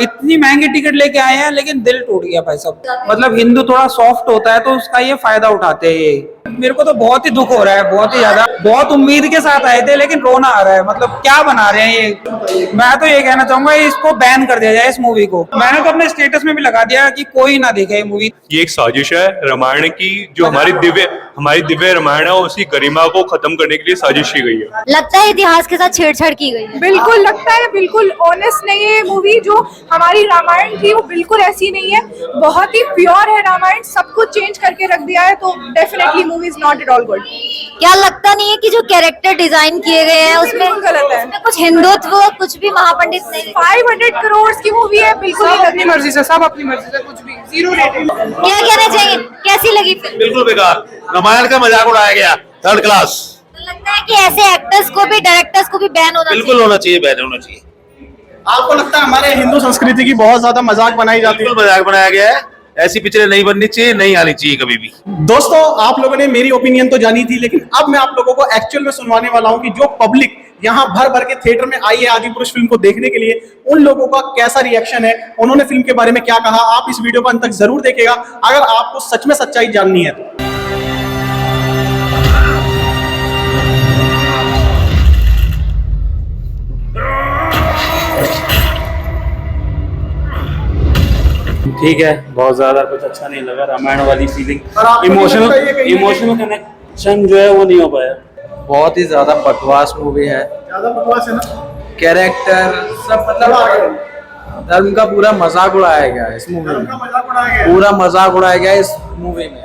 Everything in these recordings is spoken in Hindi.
इतनी महंगी टिकट लेके आए हैं लेकिन दिल टूट गया भाई साहब। मतलब हिंदू थोड़ा सॉफ्ट होता है तो उसका ये फायदा उठाते हैं ये। मेरे को तो बहुत ही दुख हो रहा है, बहुत ही ज्यादा। बहुत उम्मीद के साथ आए थे लेकिन रोना आ रहा है। मतलब क्या बना रहे हैं ये। मैं तो ये कहना चाहूंगा इसको बैन कर दिया जाए इस मूवी को। मैंने तो अपने स्टेटस में भी लगा दिया कि कोई ना देखे ये मूवी। ये एक साजिश है रामायण की, जो हमारी दिव्य रामायण है उसकी गरिमा को खत्म करने के लिए साजिश की गई है। लगता है इतिहास के साथ छेड़छाड़ की गई है। बिल्कुल लगता है, बिल्कुल ऑनेस्ट नहीं है ये मूवी। जो हमारी रामायण थी वो बिल्कुल ऐसी नहीं है, बहुत ही प्योर है रामायण। सब कुछ चेंज करके रख दिया है, तो definitely movie is not at all good. क्या लगता नहीं है कि जो कैरेक्टर डिजाइन किए गए हैं उसमें गलत है, उसमें कुछ हिंदुत्व, कुछ भी महापंडित नहीं। 500 करोड़ की मूवी है, बिल्कुल सब अपनी मर्जी से, सब अपनी मर्जी से, कुछ भी जीरो रेटेड। क्या कहना चाहिए, कैसी लगी फिल्म? बिल्कुल बेकार, रामायण का मजाक उड़ाया गया, थर्ड क्लास। तो लगता है कि ऐसे एक्टर्स को भी, डायरेक्टर्स को भी बैन होना बिल्कुल होना चाहिए, बैन होना चाहिए। आपको लगता है हमारे हिंदू संस्कृति की बहुत ज्यादा मजाक बनाई जाती है? बिल्कुल मजाक बनाया गया है, ऐसी पिक्चरें नहीं बननी चाहिए, नहीं आनी चाहिए कभी भी। दोस्तों, आप लोगों ने मेरी ओपिनियन तो जानी थी, लेकिन अब मैं आप लोगों को एक्चुअल में सुनवाने वाला हूं कि जो पब्लिक यहाँ भर भर के थिएटर में आई है आदिपुरुष फिल्म को देखने के लिए, उन लोगों का कैसा रिएक्शन है, उन्होंने फिल्म के बारे में क्या कहा। आप इस वीडियो को अंत तक जरूर देखिएगा अगर आपको सच में सच्चाई जाननी है तो। ठीक है, बहुत ज्यादा कुछ अच्छा नहीं लगा। रामायण वाली फीलिंग, इमोशनल कनेक्शन जो है वो नहीं हो पाया। बहुत ही ज्यादा बकवास मूवी है। ज्यादा बकवास है ना? कैरेक्टर सब, मतलब धर्म का पूरा मजाक उड़ाया गया है इस मूवी में। मजाक उड़ाया गया, पूरा मजाक उड़ाया गया इस मूवी में।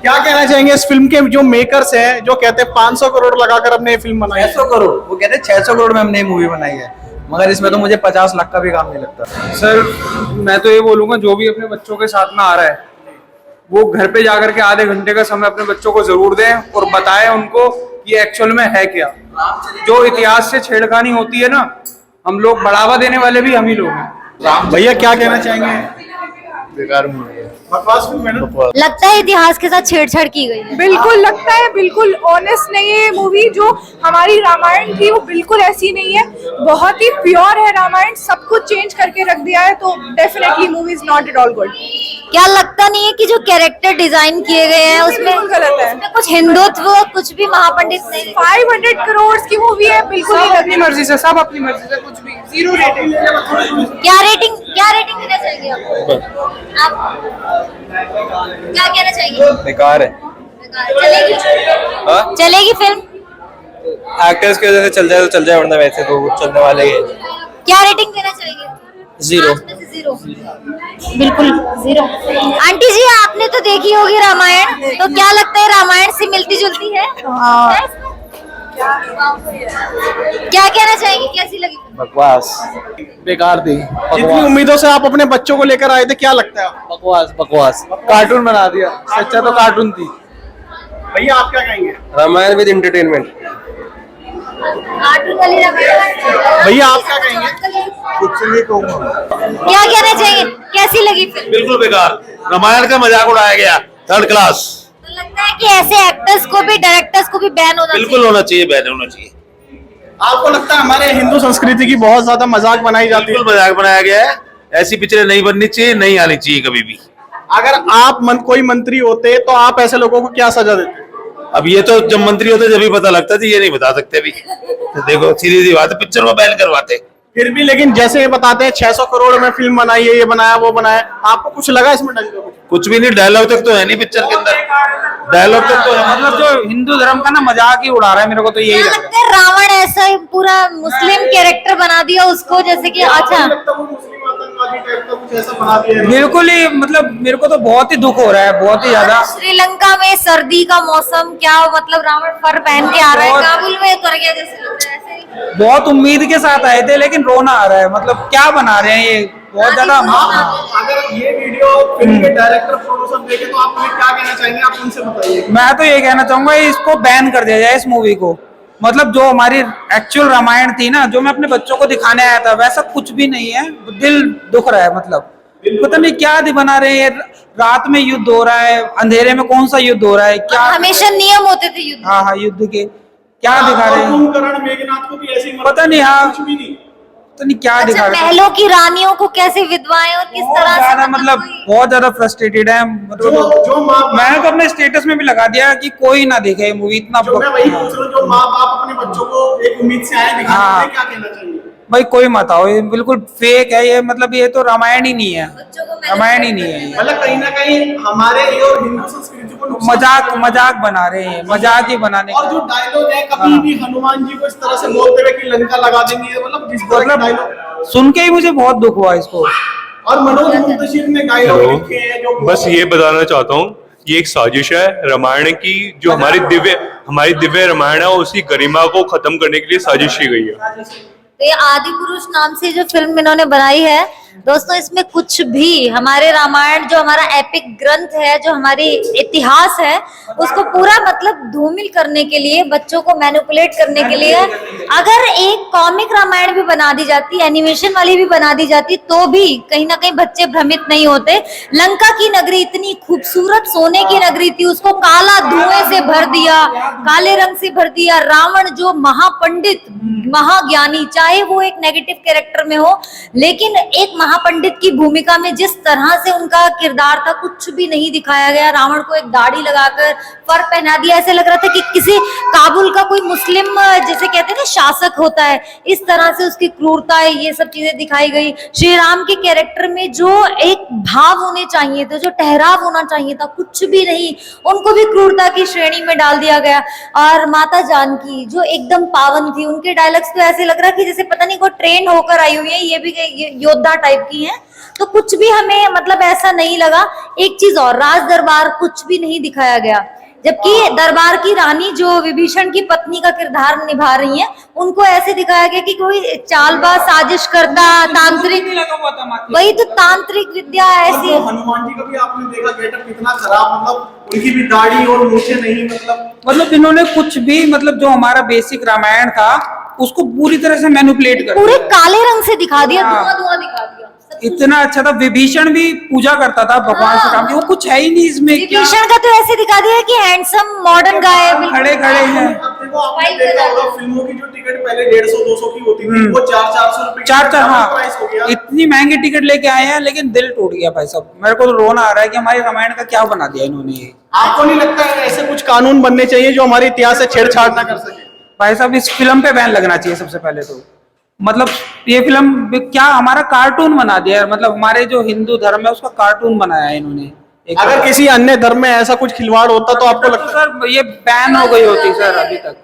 क्या कहना चाहेंगे इस फिल्म के जो मेकर्स हैं, जो कहते हैं 500 करोड़ लगाकर अपने फिल्म बनाई? 600 करोड़, वो कहते हैं 600 करोड़ में हमने मूवी बनाई है, मगर इसमें तो मुझे 50 लाख का भी काम नहीं लगता। सर मैं तो ये बोलूंगा, जो भी अपने बच्चों के साथ में आ रहा है वो घर पे जाकर के आधे घंटे का समय अपने बच्चों को जरूर दें और बताएं उनको कि एक्चुअल में है क्या। जो इतिहास से छेड़खानी होती है ना, हम लोग बढ़ावा देने वाले भी हम ही लोग हैं। भैया क्या कहना चाहेंगे? बेकार मूवी है, बकवास फिल्म है ना? लगता है इतिहास के साथ छेड़छाड़ की गई है। बिल्कुल लगता है, बिल्कुल ऑनेस्ट नहीं है ये मूवी। जो हमारी रामायण थी वो बिल्कुल ऐसी नहीं है, बहुत ही प्योर है रामायण। सब कुछ चेंज करके रख दिया है, तो definitely movie is not at all good. क्या लगता नहीं है कि जो कैरेक्टर डिजाइन किए गए हैं उसमें गलत है, उसमें कुछ हिंदुत्व, कुछ भी महापंडित नहीं। 500 करोड़ की मूवी है, बिल्कुल सब अपनी मर्जी से, सब अपनी मर्जी से, कुछ भी जीरो रेटेड। क्या रेटिंग देना चाहेंगे आप? क्या कहना चाहेंगे? बेकार है। चलेगी? चलेगी फिल्म? एक्टर्स की वजह से चल जाए तो चल जाए, वरना वैसे तो चलने वाले ही है। क्या रेटिंग देना चाहेंगे? 0। 0, बिल्कुल 0। आंटी जी, आपने तो देखी होगी रामायण, तो क्या लगता है रामायण से मिलती जुलती है? क्या कहना चाहेंगे, कैसी लगी? बकवास, बेकार थी। जितनी उम्मीदों से आप अपने बच्चों को लेकर आए थे, क्या लगता है? बकवास, कार्टून बना दिया। सच्चा तो कार्टून थी। भैया आप क्या कहेंगे? Ramayan with entertainment. कार्टून वाली रामायण। भैया आप क्या कहेंगे? क्या कहना चाहिए, कैसी लगी फिल्म? बिल्कुल बेकार, रामायण का मजाक उड़ाया गया, थर्ड क्लास। तो लगता है कि ऐसे एक्टर्स को भी, डायरेक्टर्स को भी बैन होना बिल्कुल होना चाहिए, बैन होना चाहिए। आपको लगता है हमारे हिंदू संस्कृति की बहुत ज्यादा मजाक बनाई जाती है? बिल्कुल मजाक बनाया गया है, ऐसी पिक्चरें नहीं बननी चाहिए, नहीं आनी चाहिए कभी भी। अगर आप कोई मंत्री होते तो आप ऐसे लोगों को क्या सजा देते? अब ये तो जब मंत्री होते जब भी पता लगता था, ये नहीं बता सकते अभी। तो देखो सीधी सी बात है, पिक्चर को बैन करवाते। फिर भी लेकिन जैसे ये बताते हैं 600 करोड़ में फिल्म बनाई है, ये बनाया वो बनाया, आपको कुछ लगा इसमें? कुछ भी नहीं, डायलॉग तक तो है नहीं पिक्चर के अंदर, डायलॉग तक तो है। मतलब जो हिंदू धर्म का ना मजाक ही उड़ा रहा है, मेरे को तो यही क्या लग लगता है? रावण ऐसा ही पूरा मुस्लिम कैरेक्टर बना दिया उसको, जैसे कि अच्छा बिल्कुल ही, मतलब मेरे को तो बहुत ही दुख हो रहा है, बहुत ही ज्यादा। श्रीलंका में सर्दी का मौसम, क्या मतलब रावण फर पहन के आ रहा है, काबुल में कर गया जैसे लग रहा है। ऐसे ही बहुत उम्मीद के साथ आए थे लेकिन रोना आ रहा है। मतलब क्या बना रहे हैं ये, बहुत ज्यादा। अगर ये वीडियो फिल्म के डायरेक्टर प्रोड्यूसर देखे तो आप उन्हें क्या कहना चाहेंगे? आप उनसे बताइए। मैं तो ये कहना चाहूंगा इसको बैन कर दिया जाए इस मूवी को। मतलब जो हमारी एक्चुअल रामायण थी ना, जो मैं अपने बच्चों को दिखाने आया था, वैसा कुछ भी नहीं है। दिल दुख रहा है। मतलब पता नहीं क्या बना रहे हैं। रात में युद्ध हो रहा है, अंधेरे में कौन सा युद्ध हो रहा है? क्या हमेशा नियम होते थे युद्ध। हाँ युद्ध के क्या दिखा रहे हैं? मेघनाथ को भी ऐसी पता नहीं। हाँ कुछ भी नहीं। तो नहीं क्या अच्छा, दिखा रहे थे। महलों की रानियों को कैसे विधवाएं और किस तरह से ज्यादा मतलब बहुत ज्यादा फ्रस्ट्रेटेड है मतलब जो माँ मैंने तो अपने स्टेटस में भी लगा दिया कि कोई ना देखे ये मूवी इतना जो मैं वही पूछ रहा हूँ, जो माँ बाप अपने बच्चों को एक उम्मीद से आए दिखाने हाँ। के लिए क्या कहना चाहिए? भाई कोई मत आओ, ये बिल्कुल फेक है ये, मतलब ये तो रामायण ही नहीं है, बच्चों को रामायण ही नहीं है ये। मतलब कहीं ना कहीं हमारे ये और हिंदू संस्कृति को नुकसान मजाक मजाक बना रहे हैं, मजाक ही बनाने और जो डायलॉग है कभी भी हनुमान जी को इस तरह से बोलते हुए कि लंका लगा देंगे, मतलब जिस तरह के डायलॉग, मतलब सुन के ही मुझे बहुत दुख हुआ इसको। और मनोज मुंतशिर ने डायलॉग लिखे हैं जो बस ये बताना चाहता हूँ, ये एक साजिश है रामायण की, जो हमारी दिव्य रामायण है उसी गरिमा को खत्म करने के लिए साजिश की गई है। तो ये आदि पुरुष नाम से जो फिल्म इन्होंने बनाई है दोस्तों, इसमें कुछ भी हमारे रामायण जो हमारा एपिक ग्रंथ है, जो हमारी इतिहास है, उसको पूरा मतलब धूमिल करने के लिए, बच्चों को मैनिपुलेट करने के लिए अगर एक कॉमिक रामायण भी बना दी जाती, एनिमेशन वाली भी बना दी जाती, तो भी कहीं ना कहीं बच्चे भ्रमित नहीं होते। लंका की नगरी इतनी खूबसूरत सोने की नगरी थी, उसको काला धुएं से भर दिया, काले रंग से भर दिया। रावण जो महापंडित महाज्ञानी, चाहे वो एक नेगेटिव कैरेक्टर में हो, लेकिन एक महापंडित की भूमिका में जिस तरह से उनका किरदार था, कुछ भी नहीं दिखाया गया। रावण को एक दाढ़ी लगाकर फर पहना दिया, ऐसे लग रहा था कि किसी काबुल का कोई मुस्लिम जैसे कहते हैं ना शासक होता है, इस तरह से उसकी क्रूरता है, ये सब चीजें दिखाई गई। श्री राम के कैरेक्टर में जो एक भाव होने चाहिए थे, जो ठहराव होना चाहिए था, कुछ भी नहीं, उनको भी क्रूरता की श्रेणी में डाल दिया गया। और माता जानकी जो एकदम पावन थी, उनके डायलॉग्स तो ऐसे लग रहा कि जैसे पता नहीं कोई ट्रेन होकर आई हुई है, ये भी योद्धा टाइप की है। तो कुछ भी हमें मतलब ऐसा नहीं लगा। एक चीज और, राज दरबार कुछ भी नहीं दिखाया गया, जबकि दरबार की रानी जो विभीषण की पत्नी का किरदार निभा रही हैं, उनको ऐसे दिखाया गया कि कोई चालबाज साजिश करता, तांत्रिक, वही तो तांत्रिक विद्या ऐसी। हनुमान जी का भी आपने देखा गेटअप कितना खराब, मतलब उनकी भी दाढ़ी और मूछें नहीं, मतलब इन्होंने कुछ भी मतलब जो हमारा बेसिक रामायण था उसको पूरी तरह से मैनिपुलेट कर पूरे दिया। काले रंग से दिखा दिया, हाँ। धुआं दिखा दिया। इतना अच्छा था, विभीषण भी पूजा करता था भगवान श्री राम की, वो कुछ है ही नहीं इसमें। क्या विभीषण का तो ऐसे दिखा दिया कि हैंडसम मॉडर्न गाय है, बिल्कुल। खड़े खड़े हैं, अब देखो आपने देखा होगा फिल्मों की जो टिकट पहले 150-200 की होती थी, वो 400-400 रुपए चार प्राइस हो गया। हाँ, इतनी महंगी टिकट लेके आए हैं, लेकिन दिल टूट गया भाई साहब। मेरे को तो रोना आ रहा है कि हमारे रामायण का क्या बना दिया इन्होंने ये। आपको नहीं लगता है ऐसे कुछ कानून बनने चाहिए जो हमारे इतिहास से छेड़छाड़ ना कर सके? भाई साहब इस फिल्म पे बैन लगना चाहिए सबसे पहले तो। मतलब ये फिल्म क्या हमारा कार्टून बना दिया है, मतलब हमारे जो हिंदू धर्म है उसका कार्टून बनाया है इन्होंने। अगर किसी अन्य धर्म में ऐसा कुछ खिलवाड़ होता तो आपको लगता है? सर ये बैन हो गई होती सर अभी तक।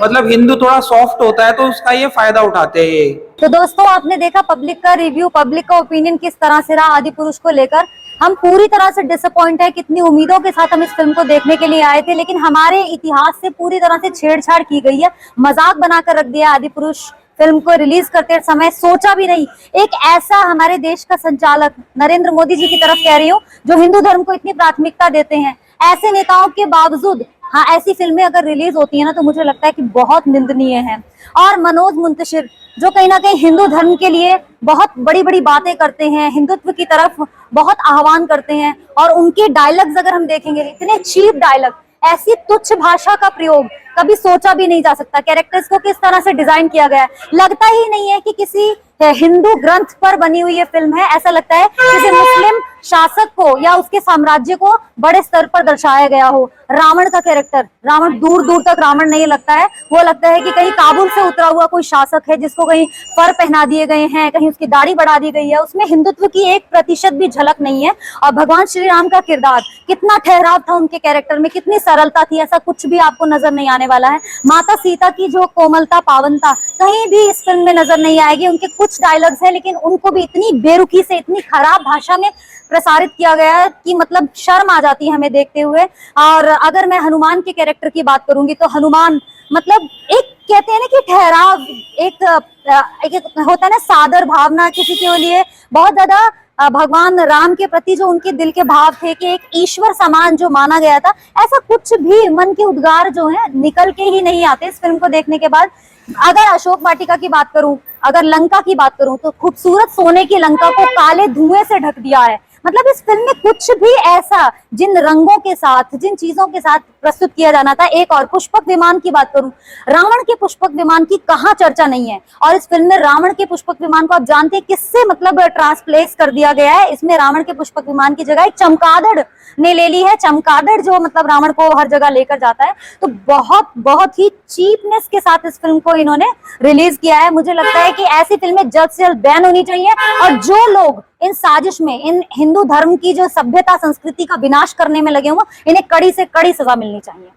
मतलब हिंदू थोड़ा सॉफ्ट होता है तो उसका ये फायदा उठाते हैं ये। तो दोस्तों आपने देखा पब्लिक का रिव्यू, पब्लिक का ओपिनियन किस तरह से रहा आदि पुरुष को लेकर। हम पूरी तरह से डिसअपॉइंट है, कितनी उम्मीदों के साथ हम इस फिल्म को देखने के लिए आए थे, लेकिन हमारे इतिहास से पूरी तरह से छेड़छाड़ की गई है, मजाक बनाकर रख दिया। आदि पुरुष फिल्म को रिलीज करते समय सोचा भी नहीं, एक ऐसा हमारे देश का संचालक नरेंद्र मोदी जी की तरफ कह रही हूँ, जो हिंदू धर्म को इतनी प्राथमिकता देते हैं, ऐसे नेताओं के बावजूद हाँ ऐसी फिल्में अगर रिलीज होती है ना, तो मुझे लगता है कि बहुत निंदनीय है। और मनोज मुंतशिर जो कहीं ना कहीं हिंदू धर्म के लिए बहुत बड़ी बड़ी बातें करते हैं, हिंदुत्व की तरफ बहुत आह्वान करते हैं, और उनके डायलॉग्स अगर हम देखेंगे, इतने चीप डायलॉग, ऐसी तुच्छ भाषा का प्रयोग कभी सोचा भी नहीं जा सकता। कैरेक्टर्स को किस तरह से डिजाइन किया गया है, लगता ही नहीं है कि किसी हिंदू ग्रंथ पर बनी हुई ये फिल्म है। ऐसा लगता है किसी मुस्लिम शासक को या उसके साम्राज्य को बड़े स्तर पर दर्शाया गया हो। रावण का कैरेक्टर, रावण दूर दूर तक रावण नहीं लगता है, वो लगता है कि कहीं काबुल से उतरा हुआ कोई शासक है जिसको कहीं फर पहना दिए गए हैं, कहीं उसकी दाढ़ी बढ़ा दी गई है, उसमें हिंदुत्व की 1% भी झलक नहीं है। और भगवान श्री राम का किरदार, कितना ठहराव था उनके कैरेक्टर में, कितनी सरलता थी, ऐसा कुछ भी आपको नजर नहीं आने वाला है। माता सीता की जो कोमलता, पावनता कहीं भी इस फिल्म में नजर नहीं आएगी। उनके कुछ डायलॉग्स हैं, लेकिन उनको भी इतनी बेरुखी से, इतनी खराब भाषा में प्रसारित किया गया है कि मतलब शर्म आ जाती है हमें देखते हुए। और अगर मैं हनुमान के कैरेक्टर की बात करूंगी, तो हनुमान मतलब एक कहते हैं ना कि ठहराव, एक होता है ना सादर भावना, किसी के लिए बहुत ज्यादा भगवान राम के प्रति जो उनके दिल के भाव थे कि एक ईश्वर समान जो माना गया था, ऐसा कुछ भी मन के उद्गार जो है निकल के ही नहीं आते इस फिल्म को देखने के बाद। अगर अशोक वाटिका की बात करूं, अगर लंका की बात करूं, तो खूबसूरत सोने की लंका को काले धुएं से ढक दिया है। मतलब इस फिल्म में कुछ भी ऐसा जिन रंगों के साथ, जिन चीजों के साथ प्रस्तुत किया जाना था। एक और पुष्पक विमान की बात करूं, रावण के पुष्पक विमान की कहां चर्चा नहीं है। और इस फिल्म में रावण के पुष्पक विमान को आप जानते हैं किससे मतलब ट्रांसप्लेस कर दिया गया है। इसमें रावण के पुष्पक विमान की जगह एक चमगादड़ ने ले ली है। चमगादड़ जो मतलब रावण को हर जगह लेकर जाता है। तो बहुत बहुत ही चीपनेस के साथ इस फिल्म को इन्होंने रिलीज किया है। मुझे लगता है कि ऐसी फिल्में जल्द से जल्द बैन होनी चाहिए और जो लोग इन साजिश में, इन हिंदू धर्म की जो सभ्यता संस्कृति का विनाश करने में लगे हुए, इन्हें कड़ी से कड़ी सजा मिलनी चाहिए।